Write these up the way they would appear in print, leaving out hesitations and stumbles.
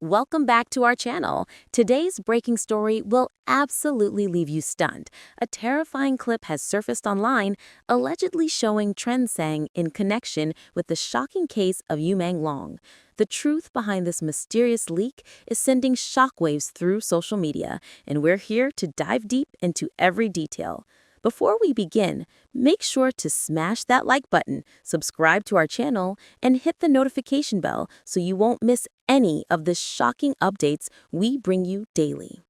Welcome back to our channel. Today's breaking story will absolutely leave you stunned. A terrifying clip has surfaced online, allegedly showing Trinh in connection with the shocking case of Menglong. The truth behind this mysterious leak is sending shockwaves through social media, and we're here to dive deep into every detail. Before we begin, make sure to smash that like button, subscribe to our channel, and hit the notification bell so you won't miss any of the shocking updates we bring you daily.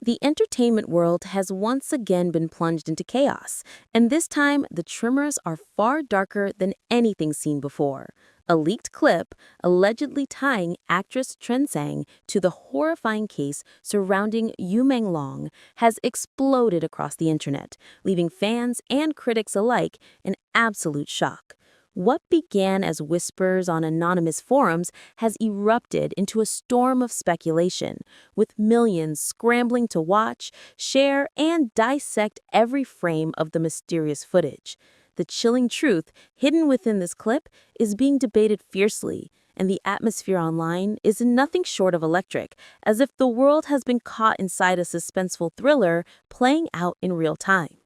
The entertainment world has once again been plunged into chaos, and this time the tremors are far darker than anything seen before. A leaked clip allegedly tying actress Trinh to the horrifying case surrounding Menglong has exploded across the internet, leaving fans and critics alike in absolute shock. What began as whispers on anonymous forums has erupted into a storm of speculation, with millions scrambling to watch, share, and dissect every frame of the mysterious footage. The chilling truth hidden within this clip is being debated fiercely, and the atmosphere online is nothing short of electric, as if the world has been caught inside a suspenseful thriller playing out in real time.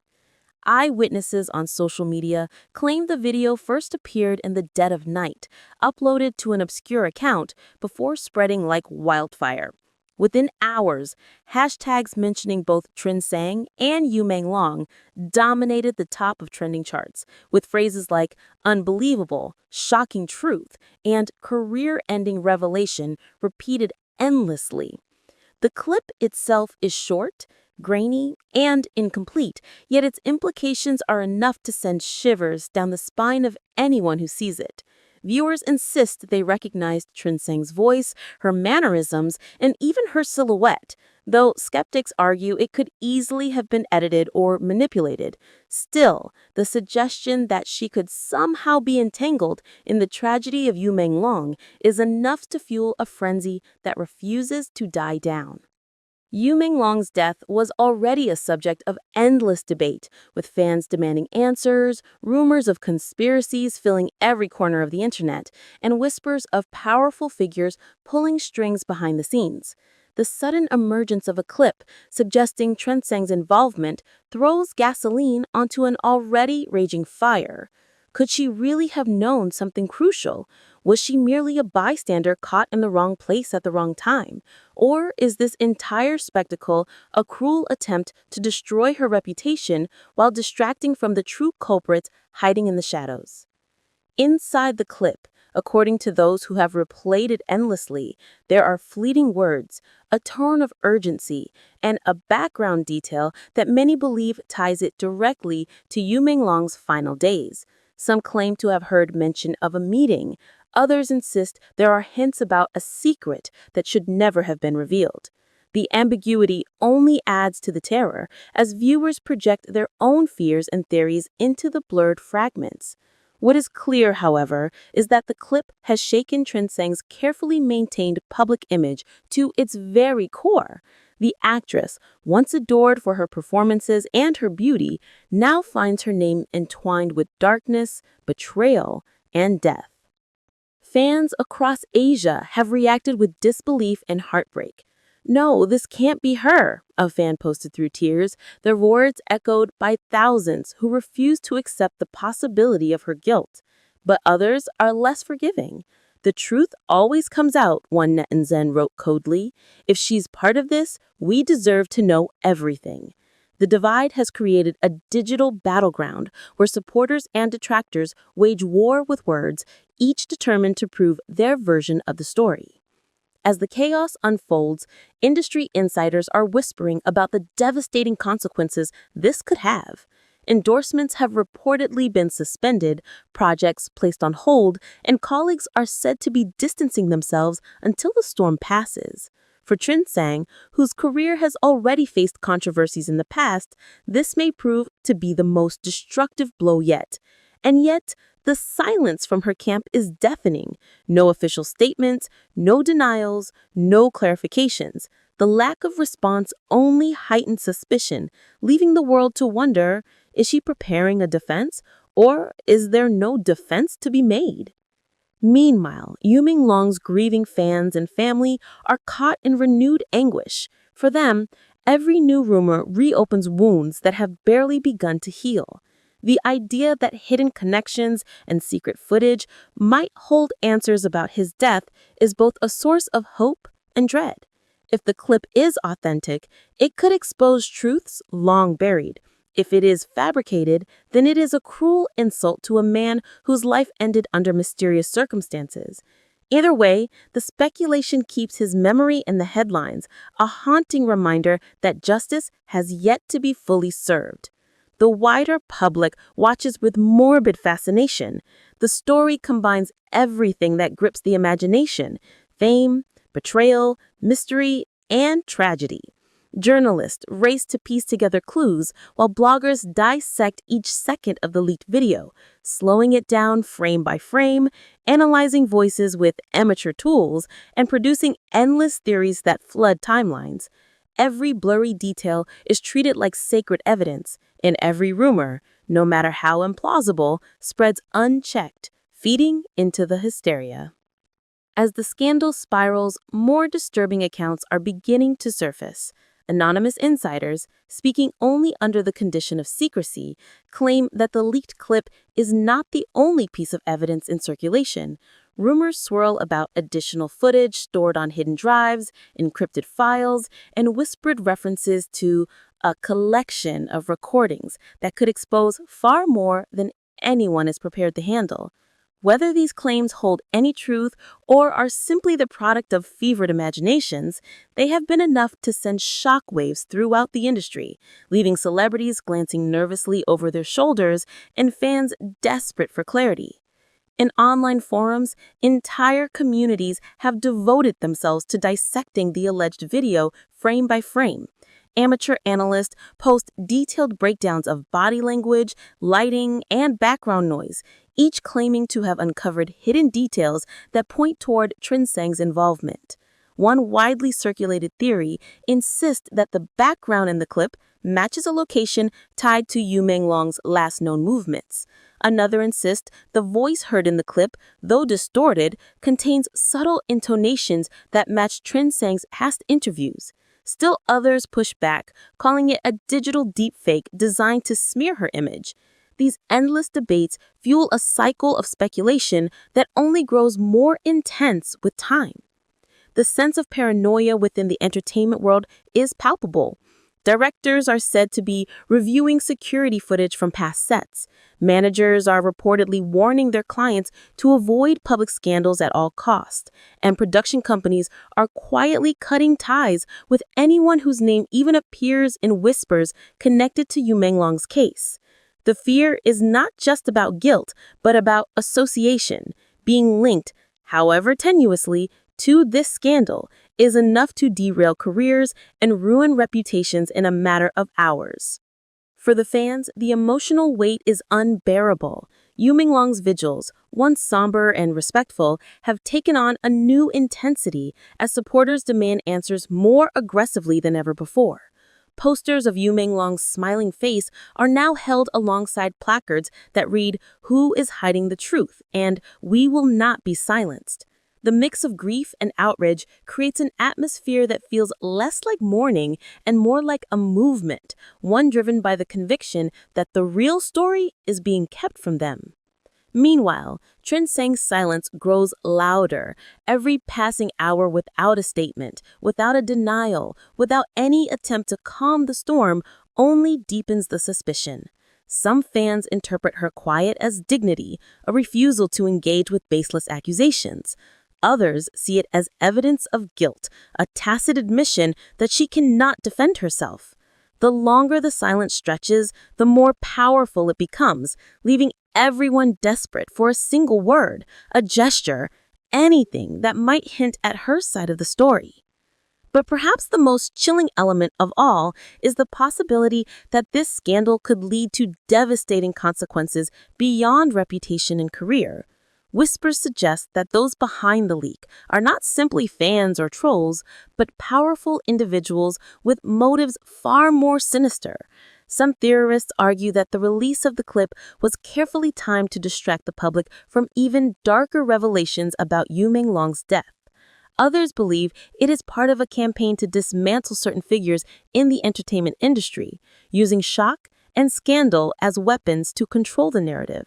Eyewitnesses on social media claim the video first appeared in the dead of night, uploaded to an obscure account before spreading like wildfire. Within hours, hashtags mentioning both Trinh and Menglong dominated the top of trending charts, with phrases like unbelievable, shocking truth, and career-ending revelation repeated endlessly. The clip itself is short, grainy, and incomplete, yet its implications are enough to send shivers down the spine of anyone who sees it. Viewers insist they recognized Trin's voice, her mannerisms, and even her silhouette, though skeptics argue it could easily have been edited or manipulated. Still, the suggestion that she could somehow be entangled in the tragedy of Menglong is enough to fuel a frenzy that refuses to die down. Menglong's death was already a subject of endless debate, with fans demanding answers, rumors of conspiracies filling every corner of the internet, and whispers of powerful figures pulling strings behind the scenes. The sudden emergence of a clip suggesting Trin's involvement throws gasoline onto an already raging fire. Could she really have known something crucial? Was she merely a bystander caught in the wrong place at the wrong time? Or is this entire spectacle a cruel attempt to destroy her reputation while distracting from the true culprits hiding in the shadows? Inside the clip, according to those who have replayed it endlessly, there are fleeting words, a tone of urgency, and a background detail that many believe ties it directly to Menglong's final days. Some claim to have heard mention of a meeting. Others insist there are hints about a secret that should never have been revealed. The ambiguity only adds to the terror as viewers project their own fears and theories into the blurred fragments. What is clear, however, is that the clip has shaken Trin's carefully maintained public image to its very core. The actress, once adored for her performances and her beauty, now finds her name entwined with darkness, betrayal, and death. Fans across Asia have reacted with disbelief and heartbreak. "No, this can't be her," a fan posted through tears, their words echoed by thousands who refuse to accept the possibility of her guilt. But others are less forgiving. "The truth always comes out," one netizen wrote coldly. "If she's part of this, we deserve to know everything." The divide has created a digital battleground where supporters and detractors wage war with words, each determined to prove their version of the story. As the chaos unfolds, industry insiders are whispering about the devastating consequences this could have. Endorsements have reportedly been suspended, projects placed on hold, and colleagues are said to be distancing themselves until the storm passes. For Trinh, whose career has already faced controversies in the past, this may prove to be the most destructive blow yet. And yet, the silence from her camp is deafening. No official statements, no denials, no clarifications. The lack of response only heightens suspicion, leaving the world to wonder, is she preparing a defense, or is there no defense to be made? Meanwhile, Yu Menglong's grieving fans and family are caught in renewed anguish. For them, every new rumor reopens wounds that have barely begun to heal. The idea that hidden connections and secret footage might hold answers about his death is both a source of hope and dread. If the clip is authentic, it could expose truths long buried. If it is fabricated, then it is a cruel insult to a man whose life ended under mysterious circumstances. Either way, the speculation keeps his memory in the headlines, a haunting reminder that justice has yet to be fully served. The wider public watches with morbid fascination. The story combines everything that grips the imagination: fame, betrayal, mystery, and tragedy. Journalists race to piece together clues while bloggers dissect each second of the leaked video, slowing it down frame by frame, analyzing voices with amateur tools, and producing endless theories that flood timelines. Every blurry detail is treated like sacred evidence, and every rumor, no matter how implausible, spreads unchecked, feeding into the hysteria. As the scandal spirals, more disturbing accounts are beginning to surface. Anonymous insiders, speaking only under the condition of secrecy, claim that the leaked clip is not the only piece of evidence in circulation. Rumors swirl about additional footage stored on hidden drives, encrypted files, and whispered references to a collection of recordings that could expose far more than anyone is prepared to handle. Whether these claims hold any truth or are simply the product of fevered imaginations, they have been enough to send shockwaves throughout the industry, leaving celebrities glancing nervously over their shoulders and fans desperate for clarity. In online forums, entire communities have devoted themselves to dissecting the alleged video frame by frame. Amateur analysts post detailed breakdowns of body language, lighting, and background noise, each claiming to have uncovered hidden details that point toward Trinseng's involvement. One widely circulated theory insists that the background in the clip matches a location tied to Yu Menglong's last known movements. Another insists the voice heard in the clip, though distorted, contains subtle intonations that match Trinseng's past interviews. Still others push back, calling it a digital deepfake designed to smear her image. These endless debates fuel a cycle of speculation that only grows more intense with time. The sense of paranoia within the entertainment world is palpable. Directors are said to be reviewing security footage from past sets. Managers are reportedly warning their clients to avoid public scandals at all costs. And production companies are quietly cutting ties with anyone whose name even appears in whispers connected to Yu Menglong's case. The fear is not just about guilt, but about association. Being linked, however tenuously, to this scandal is enough to derail careers and ruin reputations in a matter of hours. For the fans, the emotional weight is unbearable. Yu Menglong's vigils, once somber and respectful, have taken on a new intensity as supporters demand answers more aggressively than ever before. Posters of Yu Menglong's smiling face are now held alongside placards that read, "Who is hiding the truth?" and "We will not be silenced." The mix of grief and outrage creates an atmosphere that feels less like mourning and more like a movement, one driven by the conviction that the real story is being kept from them. Meanwhile, Trinseng's silence grows louder, every passing hour without a statement, without a denial, without any attempt to calm the storm, only deepens the suspicion. Some fans interpret her quiet as dignity, a refusal to engage with baseless accusations. Others see it as evidence of guilt, a tacit admission that she cannot defend herself. The longer the silence stretches, the more powerful it becomes, leaving everyone desperate for a single word, a gesture, anything that might hint at her side of the story. But perhaps the most chilling element of all is the possibility that this scandal could lead to devastating consequences beyond reputation and career. Whispers suggest that those behind the leak are not simply fans or trolls, but powerful individuals with motives far more sinister. Some theorists argue that the release of the clip was carefully timed to distract the public from even darker revelations about Menglong's death. Others believe it is part of a campaign to dismantle certain figures in the entertainment industry, using shock and scandal as weapons to control the narrative.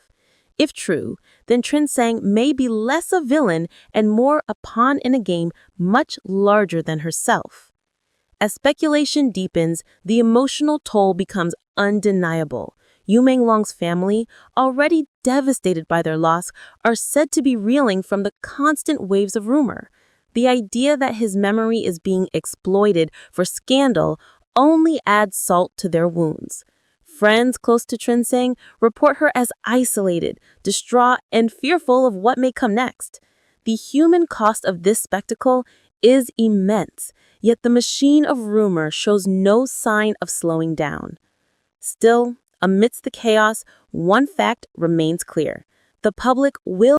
If true, then Trinh may be less a villain and more a pawn in a game much larger than herself. As speculation deepens, the emotional toll becomes undeniable. Menglong's family, already devastated by their loss, are said to be reeling from the constant waves of rumor. The idea that his memory is being exploited for scandal only adds salt to their wounds. Friends close to Trinh report her as isolated, distraught, and fearful of what may come next. The human cost of this spectacle is immense, yet the machine of rumor shows no sign of slowing down. Still, amidst the chaos, one fact remains clear. The public will